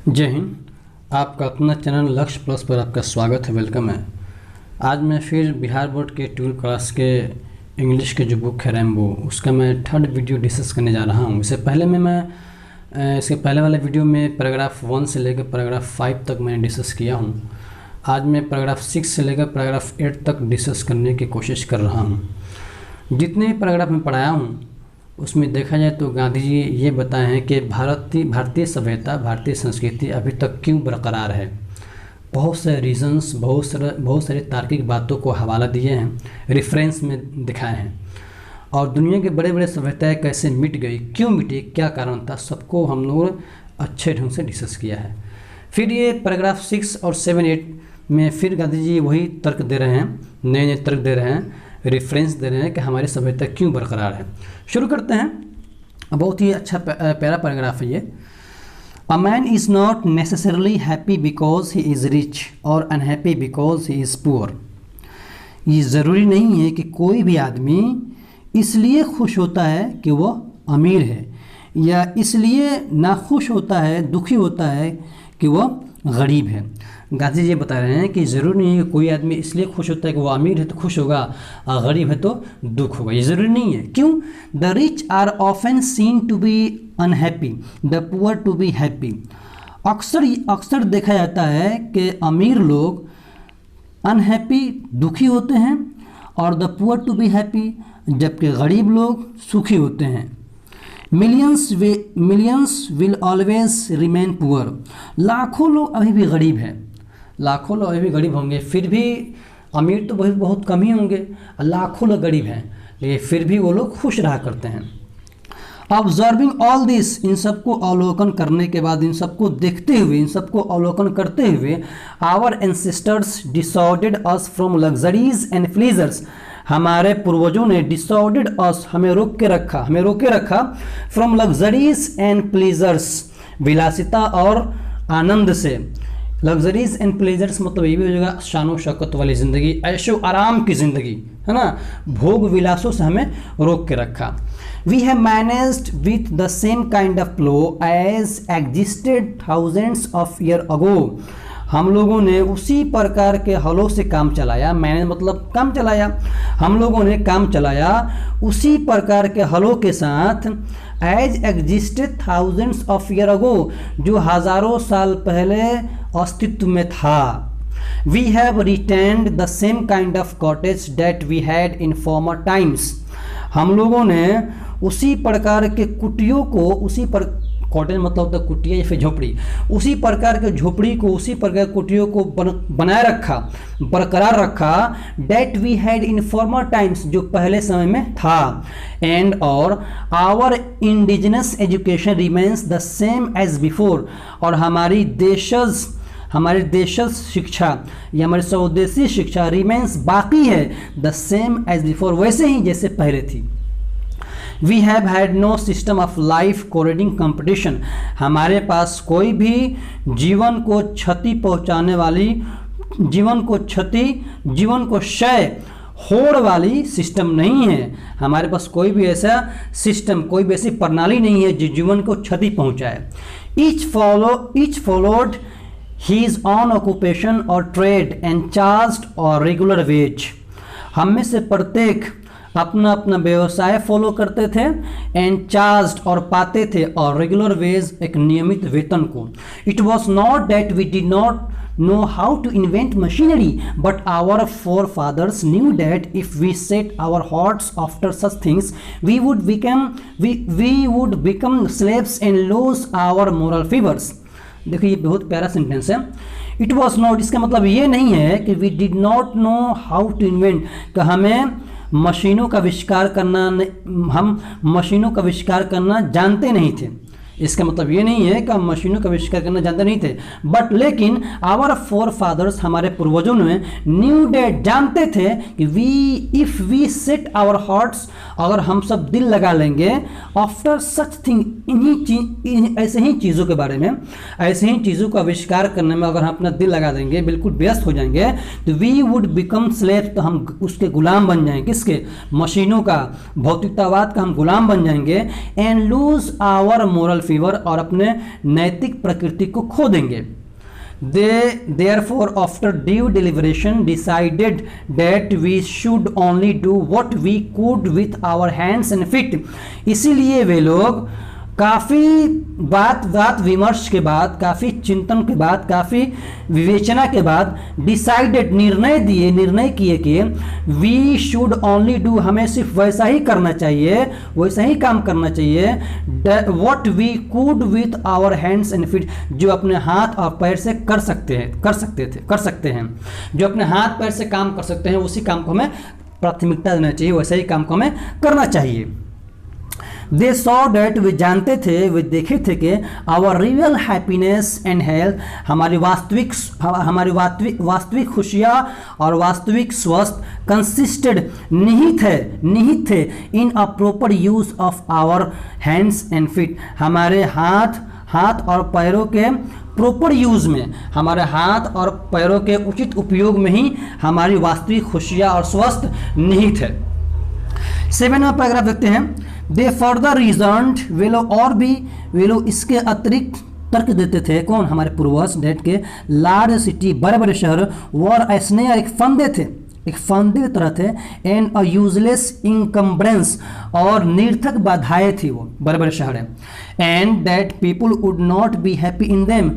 जय हिंद। आपका अपना चैनल लक्ष्य प्लस पर आपका स्वागत है, वेलकम है। आज मैं फिर बिहार बोर्ड के 12 क्लास के इंग्लिश के जो बुक है रैम्बो, उसका मैं थर्ड वीडियो डिस्कस करने जा रहा हूँ। इससे पहले इसके पहले वाले वीडियो में पैराग्राफ 1 से लेकर पैराग्राफ 5 तक मैंने डिस्कस किया हूँ। आज मैं पैराग्राफ 6 से लेकर पैराग्राफ 8 तक डिस्कस करने की कोशिश कर रहा हूँ। जितने भी पैराग्राफ में पढ़ाया हूँ उसमें देखा जाए तो गांधी जी ये बताए हैं कि भारतीय सभ्यता, भारतीय संस्कृति अभी तक क्यों बरकरार है। बहुत से रीजंस, बहुत सारे तार्किक बातों को हवाला दिए हैं, रेफरेंस में दिखाए हैं। और दुनिया के बड़े बड़े सभ्यताएं कैसे मिट गई, क्यों मिटी, क्या कारण था, सबको हम लोग अच्छे ढंग से डिस्कस किया है। फिर ये पैराग्राफ 6 और 7, 8 में फिर गांधी जी वही तर्क दे रहे हैं, नए नए तर्क दे रहे हैं, रेफरेंस दे रहे हैं कि हमारी सभ्यता क्यों बरकरार है। शुरू करते हैं। बहुत ही अच्छा प्यारा पैराग्राफ है ये। A man is not necessarily happy because he is rich और unhappy because he is poor. ये ज़रूरी नहीं है कि कोई भी आदमी इसलिए खुश होता है कि वह अमीर है, या इसलिए नाखुश होता है, दुखी होता है कि वह गरीब है। गांधी जी बता रहे हैं कि ज़रूरी नहीं है कि कोई आदमी इसलिए खुश होता है कि वो अमीर है तो खुश होगा और गरीब है तो दुख होगा। ये ज़रूरी नहीं है। क्यों? The rich are often seen to be unhappy, the poor to be happy. अक्सर देखा जाता है कि अमीर लोग अनहैप्पी, दुखी होते हैं, और the poor to be happy, जबकि गरीब लोग सुखी होते हैं। Millions will always remain poor. लाखों लोग अभी भी गरीब हैं, लाखों लोग अभी भी गरीब होंगे, फिर भी अमीर तो बहुत कम ही होंगे। लाखों लोग गरीब हैं लेकिन फिर भी वो लोग खुश रहा करते हैं। ऑब्जर्विंग ऑल दिस, इन सबको अवलोकन करने के बाद, इन सबको देखते हुए, इन सबको अवलोकन करते हुए, our ancestors disordered us from luxuries and pleasures. हमारे पूर्वजों ने डिसऑर्डर्ड अस, हमें रोक के रखा फ्रॉम लग्जरीज एंड प्लीजर्स, विलासिता और आनंद से। लग्जरीज एंड प्लेजर्स मतलब ये भी हो जाएगा शानो शौकत वाली ज़िंदगी, ऐशो आराम की ज़िंदगी, है ना। भोग विलासों से हमें रोक के रखा। We have managed with the same kind of plough as existed thousands of year ago. हम लोगों ने उसी प्रकार के हलों से काम चलाया। मैंने मतलब काम चलाया, हम लोगों ने काम चलाया उसी प्रकार के हलों के साथ, as existed thousands of year ago, जो हज़ारों साल पहले अस्तित्व में था। We have retained the same kind of cottage that we had in former times. हम लोगों ने उसी प्रकार के कुटियों को, उसी पर कॉटेज मतलब होता है कुटिया या फिर झोपड़ी, उसी प्रकार के झोपड़ी को, उसी प्रकार कुटियों को बनाए रखा, बरकरार रखा। That we had in former times, जो पहले समय में था। एंड और our indigenous education remains the same as before, और हमारी देशज शिक्षा या हमारी स्वदेशी शिक्षा रिमेन्स बाकी है, द सेम एज बिफोर, वैसे ही जैसे पहले थी। We have had no system of life according competition. हमारे पास कोई भी जीवन को क्षति पहुंचाने वाली, जीवन को क्षय होड़ वाली सिस्टम नहीं है। हमारे पास कोई भी ऐसा सिस्टम, कोई भी ऐसी प्रणाली नहीं है जो जीवन को क्षति पहुंचाए। Each followed his own occupation or trade and charged or regular wage। हम में से प्रत्येक अपना अपना व्यवसाय फॉलो करते थे, एंड चार्ज्ड और पाते थे, और रेगुलर वेज एक नियमित वेतन को। It was not that we did not know how to invent machinery, but our forefathers knew that if we set our hearts after such things, we would become slaves and lose our moral fibers। देखिए ये बहुत प्यारा sentence है। It was not, इसका मतलब ये नहीं है कि we did not know how to invent, कि हमें मशीनों का आविष्कार करना, हम मशीनों का आविष्कार करना जानते नहीं थे। इसका मतलब ये नहीं है कि हम मशीनों का आविष्कार करना जानते नहीं थे, बट लेकिन आवर फोर फादर्स, हमारे पूर्वजों ने, न्यू डेट, जानते थे कि if we set our hearts, अगर हम सब दिल लगा लेंगे, आफ्टर सच थिंग, ऐसे ही चीज़ों के बारे में, ऐसे ही चीज़ों का आविष्कार करने में अगर हम अपना दिल लगा देंगे, बिल्कुल व्यस्त हो जाएंगे, तो वी वुड बिकम स्लेव, तो हम उसके गुलाम बन जाएंगे। किसके? मशीनों का, भौतिकतावाद का हम गुलाम बन जाएंगे। And lose our moral fever और अपने नैतिक प्रकृति को खो देंगे। They therefore after due deliberation decided that we should only do what we could with our hands and feet। इसीलिए वे लोग काफ़ी बात विमर्श के बाद, काफ़ी चिंतन के बाद, काफ़ी विवेचना के बाद डिसाइडेड निर्णय किए कि वी शुड ओनली डू, हमें सिर्फ वैसा ही करना चाहिए, वैसा ही काम करना चाहिए, what we could with our hands and feet, जो अपने हाथ और पैर से कर सकते हैं, जो अपने हाथ पैर से काम कर सकते हैं, उसी काम को हमें प्राथमिकता देना चाहिए, वैसा ही काम को हमें करना चाहिए। दे सॉ डैट, वे जानते थे, वे देखे थे कि our real happiness and health, हमारी वास्तविक खुशियाँ और वास्तविक स्वास्थ्य कंसिस्टेड निहित थे in a proper use of our hands and feet, हमारे हाथ और पैरों के प्रॉपर यूज में, हमारे हाथ और पैरों के उचित उपयोग में ही हमारी वास्तविक खुशियाँ और स्वास्थ्य निहित है। 7वां पैराग्राफ देखते हैं। दे फर्दर रीजन्ड, वे लोग इसके अतिरिक्त तर्क देते थे, कौन, हमारे पूर्वज, डेट के लार्ज सिटी, बड़े बड़े शहर, वर स्नेयर, एक फंदे की तरह थे, एंड अ यूजलेस इनकम्बरेंस, और निर्थक बाधाएं थी वो बड़े बड़े शहर है, and that people would not be happy in them,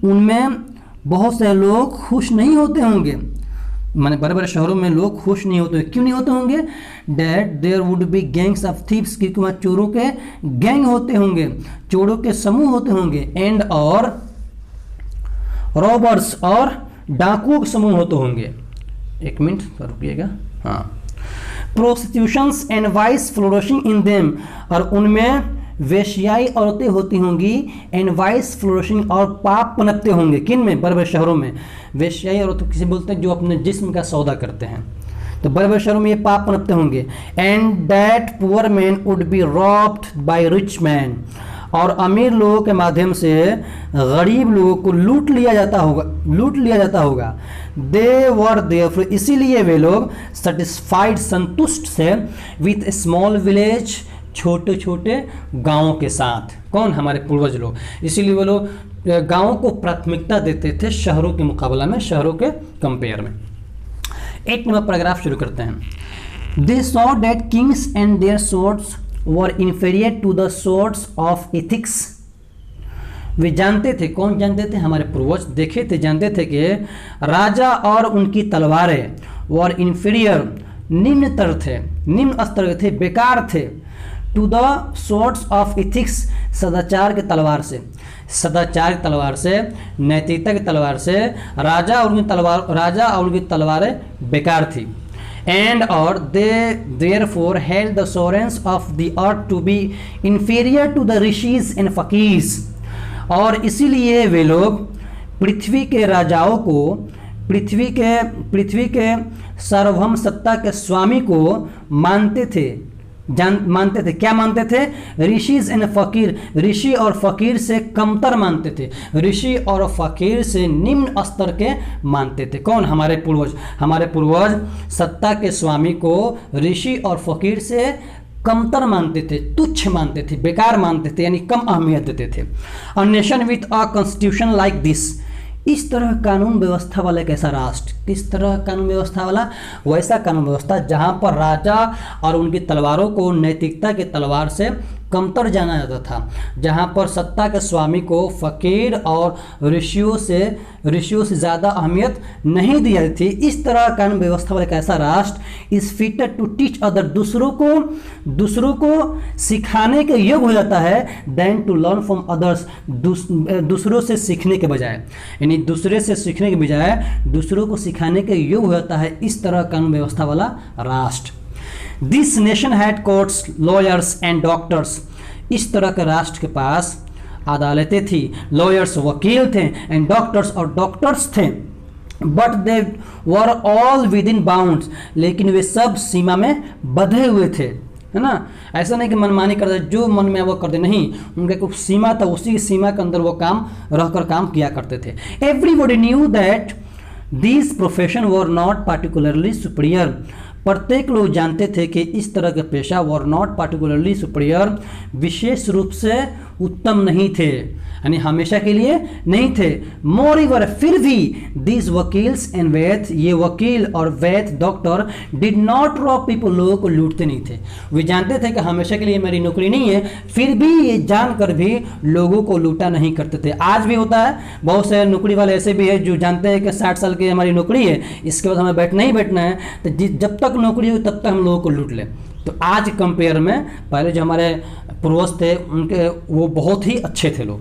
उनमें बहुत से लोग खुश नहीं होते होंगे, माने बड़े बड़े शहरों में लोग खुश नहीं होते। क्यों नहीं होते होंगे? That there would be gangs of thieves, क्योंकि वहाँ चोरों के गैंग होते होंगे, चोरों के समूह होते होंगे, एंड और रॉबर्स, और डाकुओं के समूह होते होंगे। एक मिनट रुकिएगा। हाँ, prostitutions and vice flourishing in them, और उनमें वेश्याई औरतें होती होंगी, एंड वाइस फ्लोरिशिंग, और पाप पनपते होंगे। किन में? बड़े बड़े शहरों में। वेश्याई औरतें किसे बोलते हैं? जो अपने जिस्म का सौदा करते हैं, तो बड़े बड़े शहरों में ये पाप पनपते होंगे। And that poor man would be robbed by rich man, और अमीर लोगों के माध्यम से गरीब लोगों को लूट लिया जाता होगा। दे वर देयरफॉर, इसीलिए वे लोग सेटिस्फाइड, संतुष्ट थे, विथ स्मॉल विलेज, छोटे छोटे गांवों के साथ। कौन? हमारे पूर्वज लोग। इसीलिए वो लोग गांवों को प्राथमिकता देते थे शहरों के मुकाबला में, शहरों के कंपेयर में। 8 नंबर पैराग्राफ शुरू करते हैं। They saw that kings and their swords were inferior to the swords of ethics. वे जानते थे, कौन जानते थे? हमारे पूर्वज देखे थे, जानते थे कि राजा और उनकी तलवारें वर इंफीरियर, निम्नतर थे, निम्न स्तर के थे, बेकार थे, to the swords of ethics, सदाचार के तलवार से, सदाचार की तलवार से, नैतिकता की तलवार से राजा और उनकी तलवारें बेकार थी। एंड और they therefore held the sovereigns of the earth to be inferior to the rishis and fakirs, और इसीलिए वे लोग पृथ्वी के राजाओं को, पृथ्वी के सार्वभौम सत्ता के स्वामी को मानते थे। क्या मानते थे? ऋषिज एंड फकीर, ऋषि और फकीर से कमतर मानते थे, ऋषि और फकीर से निम्न स्तर के मानते थे। कौन? हमारे पूर्वज सत्ता के स्वामी को ऋषि और फकीर से कमतर मानते थे, तुच्छ मानते थे, बेकार मानते थे, यानी कम अहमियत देते थे। A nation with a constitution like this, इस तरह कानून व्यवस्था वाला एक ऐसा राष्ट्र, किस तरह कानून व्यवस्था वाला? वैसा कानून व्यवस्था जहाँ पर राजा और उनकी तलवारों को नैतिकता की तलवार से कमतर जाना जाता था, जहाँ पर सत्ता के स्वामी को फकीर और ऋषियों से ज़्यादा अहमियत नहीं दी जाती थी। इस तरह कानून व्यवस्था वाला एक ऐसा राष्ट्र is fitted to teach other, दूसरों को सिखाने के योग्य हो जाता है, then to learn from others, दूसरों से सीखने के बजाय, यानी दूसरे से सीखने के बजाय दूसरों को सिखाने के योग्य हो जाता है इस तरह कानून व्यवस्था वाला राष्ट्र। This nation had courts, lawyers and doctors, इस तरह के राष्ट्र के पास अदालतें थी, लॉयर्स वकील थे, एंड डॉक्टर्स और डॉक्टर्स थे, but they were all with in bounds, लेकिन वे सब सीमा में बंधे हुए थे, है ना। ऐसा नहीं कि मनमानी कर दे, जो मन में वो कर दे, नहीं, उनका कुछ सीमा था, उसी सीमा के अंदर वो रहकर काम किया करते थे। Everybody knew that this profession were not particularly superior, प्रत्येक लोग जानते थे कि इस तरह के पेशा वर नॉट पार्टिकुलरली सुपीरियर, विशेष रूप से उत्तम नहीं थे, यानी हमेशा के लिए नहीं थे। मोरीवर, फिर भी दिस वकील्स एंड वैद्य, ये वकील और वैद्य doctor did not rob people, लोगों को लूटते नहीं थे। वे जानते थे कि हमेशा के लिए मेरी नौकरी नहीं है, फिर भी ये जानकर भी लोगों को लूटा नहीं करते थे। आज भी होता है, बहुत से नौकरी वाले ऐसे भी है जो जानते हैं कि 60 साल की हमारी नौकरी है, इसके बाद हमें बैठना ही बैठना है, तो जब तक नौकरी हो तब तक हम लोगों को लूट लें। तो आज कंपेयर में पहले जो हमारे पूर्वज थे उनके वो बहुत ही अच्छे थे लोग।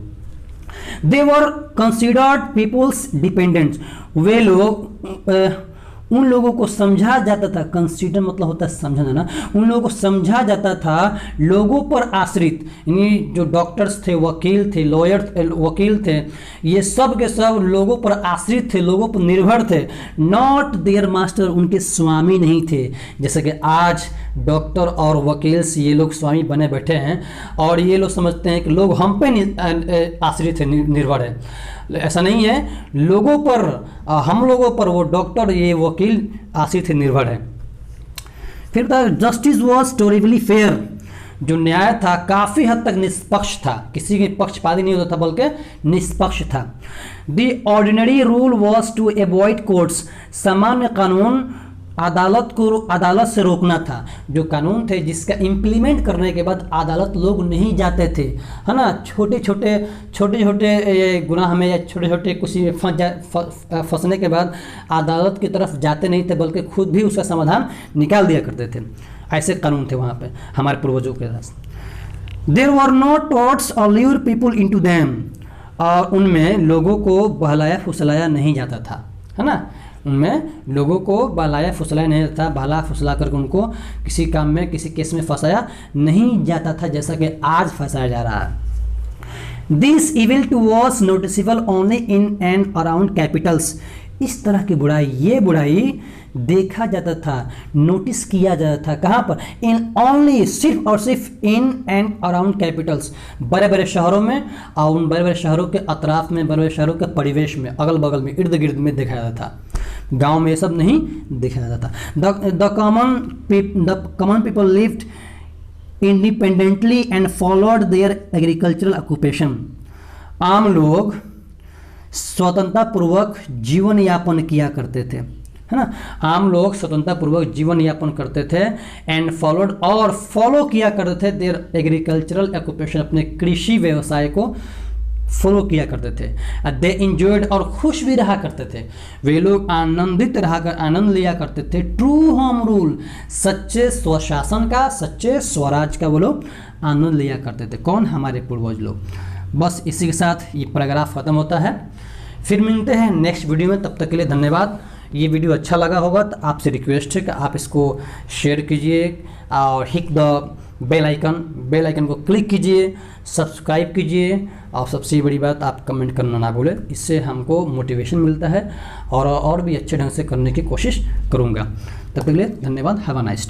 दे वर कंसिडर्ड पीपुल्स डिपेंडेंट्स, वे लोग उन लोगों को समझा जाता था, कंसीडर मतलब होता है समझना ना, उन लोगों को समझा जाता था लोगों पर आश्रित, यानी जो डॉक्टर्स थे, वकील थे, लॉयर वकील थे, ये सब के सब लोगों पर आश्रित थे, लोगों पर निर्भर थे। नॉट देयर मास्टर, उनके स्वामी नहीं थे। जैसे कि आज डॉक्टर और वकील से ये लोग स्वामी बने बैठे हैं और ये लोग समझते हैं कि लोग हम पे आश्रित है, निर्भर है। ऐसा नहीं है, लोगों पर, हम लोगों पर वो डॉक्टर, ये वकील आश्रित है, निर्भर है। फिर था जस्टिस वॉज टोरिबली फेयर, जो न्याय था काफ़ी हद तक निष्पक्ष था, किसी के पक्षपाती नहीं होता था बल्कि निष्पक्ष था। The ordinary rule was to avoid courts, सामान्य कानून अदालत से रोकना था। जो कानून थे जिसका इम्प्लीमेंट करने के बाद अदालत लोग नहीं जाते थे, है ना, छोटे छोटे गुनाह में या छोटे छोटे कुछ फंसने के बाद अदालत की तरफ जाते नहीं थे, बल्कि खुद भी उसका समाधान निकाल दिया करते थे। ऐसे कानून थे वहाँ पे हमारे पूर्वजों के पास। देयर वर नो टॉट्स और ल्यूर पीपल इनटू देम, और उनमें लोगों को बहलाया फुसलाया नहीं जाता था, है ना, उनमें लोगों को बहलाया फुसलाया नहीं जाता था, बहला फुसला करके उनको किसी काम में, किसी केस में फंसाया नहीं जाता था, जैसा कि आज फंसाया जा रहा है। This evil too was noticeable only in and around capitals, इस तरह की बुराई, ये बुराई देखा जाता था, नोटिस किया जाता था, कहाँ पर, इन ओनली, सिर्फ और सिर्फ इन एंड अराउंड कैपिटल्स, बड़े बड़े शहरों में और उन बड़े बड़े शहरों के अतराफ में, बड़े बड़े शहरों के परिवेश में, अगल बगल में, इर्द गिर्द में देखा जाता था। गांव में ये सब नहीं देखा जाता था। The common people lived independently and followed there agricultural occupation, आम लोग स्वतंत्रता पूर्वक जीवन यापन किया करते थे, है ना, आम लोग स्वतंत्रता पूर्वक जीवन यापन करते थे। एंड फॉलोड, और फॉलो किया करते थे देयर एग्रीकल्चरल ऑक्यूपेशन, अपने कृषि व्यवसाय को फॉलो किया करते थे। दे इंजॉयड, और खुश भी रहा करते थे, वे लोग आनंदित रहा कर आनंद लिया करते थे। ट्रू होम रूल, सच्चे स्वशासन का, सच्चे स्वराज का वो लोग आनंद लिया करते थे। कौन? हमारे पूर्वज लोग। बस इसी के साथ ये पैराग्राफ खत्म होता है। फिर मिलते हैं नेक्स्ट वीडियो में, तब तक के लिए धन्यवाद। ये वीडियो अच्छा लगा होगा तो आपसे रिक्वेस्ट है कि आप इसको शेयर कीजिए और हिट द बेल आइकन को क्लिक कीजिए, सब्सक्राइब कीजिए, और सबसे बड़ी बात आप कमेंट करना ना भूलें, इससे हमको मोटिवेशन मिलता है और भी अच्छे ढंग से करने की कोशिश करूँगा। तब तक के लिए धन्यवाद। Have a nice day.